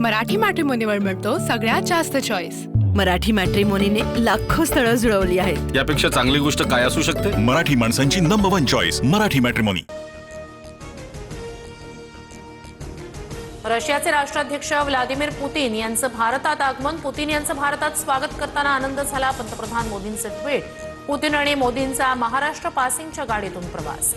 मराठी मॅट्रिमोनीवर मिळतो सगळ्यात जास्त चॉईस। मराठी मॅट्रिमोनीने लाखो स्थळं जुळवली आहेत। यापेक्षा चांगली गोष्ट काय असू शकते? मराठी माणसांची नंबर 1 चॉईस मराठी मॅट्रिमोनी। रशियाचे राष्ट्राध्यक्ष व्लादिमीर पुतीन यांचं भारतात आगमन। पुतीन यांचं भारतात स्वागत करताना आनंद झाला। पंतप्रधान मोदींचे ट्विट। पुतीन आणि मोदींचा महाराष्ट्र पासिंगच्या गाडीतून प्रवास।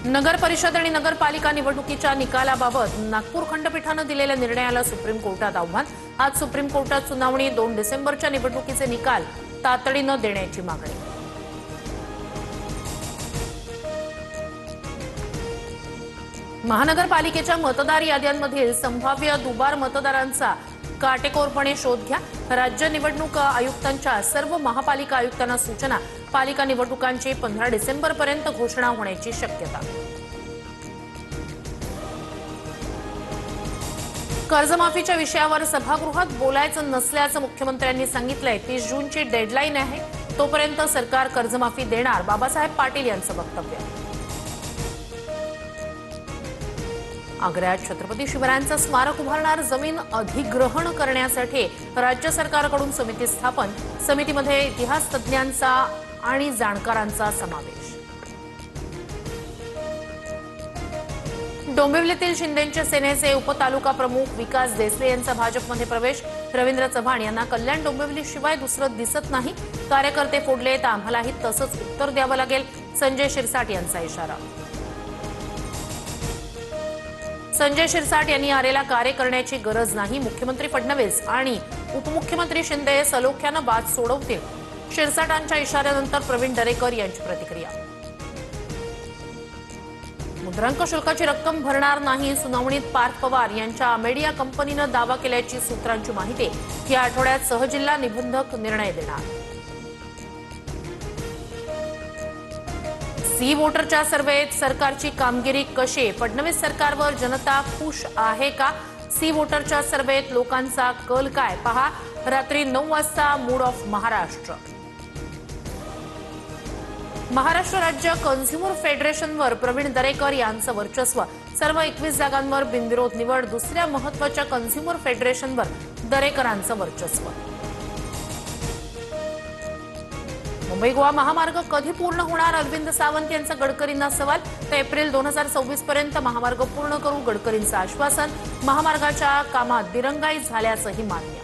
नगर परिषद आणि नगरपालिका निवडणुकीच्या निकालाबाबत नागपूर खंडपीठानं दिलेल्या निर्णयाला सुप्रीम कोर्टात आव्हान। आज सुप्रीम कोर्टात सुनावणी। 2 डिसेंबरच्या निवडणुकीचे निकाल तातडीनं देण्याची मागणी। महानगरपालिकेच्या मतदार याद्यांमधील संभाव्य दुबार मतदारांचा काटेकोरपणे शोध घ्या। राज्य निवडणूक आयुक्तांच्या सर्व महापालिका आयुक्तांना सूचना। पालिका निवडणुकांची 15 डिसेंबरपर्यंत घोषणा होण्याची शक्यता। कर्जमाफीच्या विषयावर सभागृहात बोलायचं नसल्याचं मुख्यमंत्र्यांनी सांगितलंय। 30 जूनची डेडलाईन आहे, तोपर्यंत सरकार कर्जमाफी देणार, बाबासाहेब पाटील यांचं वक्तव्य। आग्र्यात छत्रपती शिवरायांचं स्मारक उभारणार। जमीन अधिग्रहण करण्यासाठी राज्य सरकारकडून समिती स्थापन। समितीमध्ये इतिहास तज्ज्ञांचा आणि जाणकारांचा समावेश। डोंबिवलीतील शिंदेंच्या सेनेचे उपतालुका प्रमुख विकास देसले यांचा भाजपमध्ये प्रवेश। रवींद्र चव्हाण यांना कल्याण डोंबिवलीशिवाय दुसरं दिसत नाही। कार्यकर्ते फोडले तर आम्हालाही तसंच उत्तर द्यावं लागेल, संजय शिरसाट यांचा इशारा। संजय शिरसाट यांनी आरेला कार्य करण्याची गरज नाही। मुख्यमंत्री फडणवीस आणि उपमुख्यमंत्री शिंदे सलोख्यानं वाद सोडवतील। शिरसाटांच्या इशाऱ्यानंतर प्रवीण दरेकर यांची प्रतिक्रिया। मुद्रांक शुल्काची रक्कम भरणार नाही। सुनावणीत पार्थ पवार यांच्या अमेडिया कंपनीनं दावा केल्याची सूत्रांची माहिती। या आठवड्यात सहजिल्हा निबंधक निर्णय देणार। सी वोटरच्या सर्वेत सरकारची कामगिरी कशी? फडणवीस सरकारवर जनता खुश आहे का? सी वोटरच्या सर्वेत लोकांचा कल काय? पहा रात्री 9 वाजता मूड ऑफ महाराष्ट्र। महाराष्ट्र राज्य कन्झ्युमर फेडरेशनवर प्रवीण दरेकर यांचं वर्चस्व। सर्व 21 जागांवर बिनविरोध निवड। दुसऱ्या महत्त्वाच्या कन्झ्युमर फेडरेशनवर दरेकरांचं वर्चस्व। मुंबई गोवा महामार्ग कधी पूर्ण होणार? अरविंद सावंत यांचा गडकरींना सवाल। तर एप्रिल 2024 पर्यंत महामार्ग पूर्ण करू, गडकरींचं आश्वासन। महामार्गाच्या कामात दिरंगाई झाल्याचंही मान्य।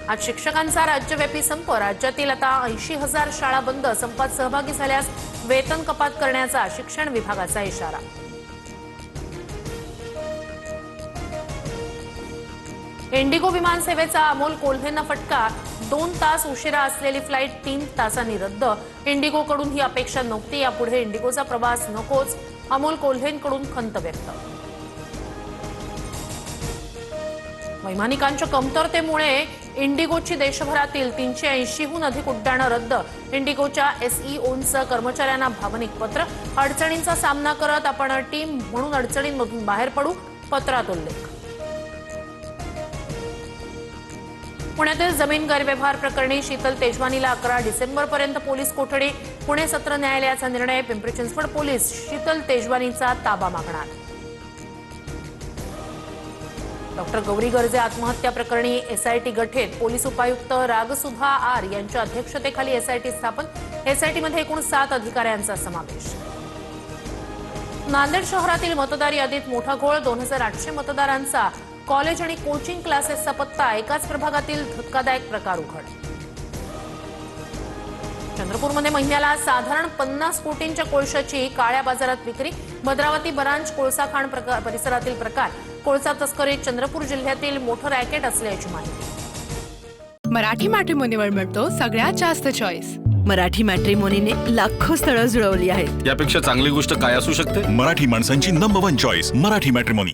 आज शिक्षकांचा राज्यव्यापी संप। राज्यातील आता 80,000 शाळा बंद। संपात सहभागी झाल्यास वेतन कपात करण्याचा शिक्षण विभागाचा इशारा। इंडिगो विमान सेवेचा अमोल कोल्हेंना फटका। 2 तास उशिरा असलेली फ्लाईट 3 तासांनी रद्द। इंडिगोकडून ही अपेक्षा नव्हती। यापुढे इंडिगोचा प्रवास नकोच, अमोल कोल्हेंकडून खंत व्यक्त। वैमानिकांच्या कमतरतेमुळे इंडिगोची देशभरातील 380हून अधिक उड्डाणं रद्द। इंडिगोच्या एसईओंचं कर्मचाऱ्यांना भावनिक पत्र। अडचणींचा सामना करत आपण टीम म्हणून अडचणींमधून बाहेर पडू, पत्रात उल्लेख। पुण्यातील जमीन गैरव्यवहार प्रकरणी शीतल तेजवानीला 11 डिसेंबरपर्यंत पोलीस कोठडी। पुणे सत्र न्यायालयाचा निर्णय। पिंपरी चिंचवड पोलीस शीतल तेजवानीचा ताबा मागणार। डॉक्टर गौरी गर्जे आत्महत्या प्रकरणी एसआयटी गठीत। पोलीस उपायुक्त रागसुधा आर यांच्या अध्यक्षतेखाली एसआयटी स्थापन। एसआयटीमध्ये एकूण 7 अधिकाऱ्यांचा समावेश। नांदेड शहरातील मतदार यादीत मोठा घोळ। 2800 मतदारांचा कॉलेज आणि कोचिंग क्लासेसचा पत्ता। एकाच प्रभागातील धक्कादायक प्रकार उघड। चंद्रपूरमध्ये महिन्याला साधारण 50 कोटींच्या कोळशाची काळ्या बाजारात विक्री। भद्रावती बरांच कोळसा खाण परिसरातील प्रकार। कोळसा तस्करीत चंद्रपूर जिल्ह्यातील मोठं रॅकेट असल्याची माहिती। मराठी मॅट्रिमोनीवर मिळतो सगळ्यात जास्त चॉईस। मराठी मॅट्रिमोनीने लाखो स्थळं जुळवली आहेत। यापेक्षा चांगली गोष्ट काय असू शकते? मराठी माणसांची नंबर 1 चॉईस मराठी मॅट्रिमोनी।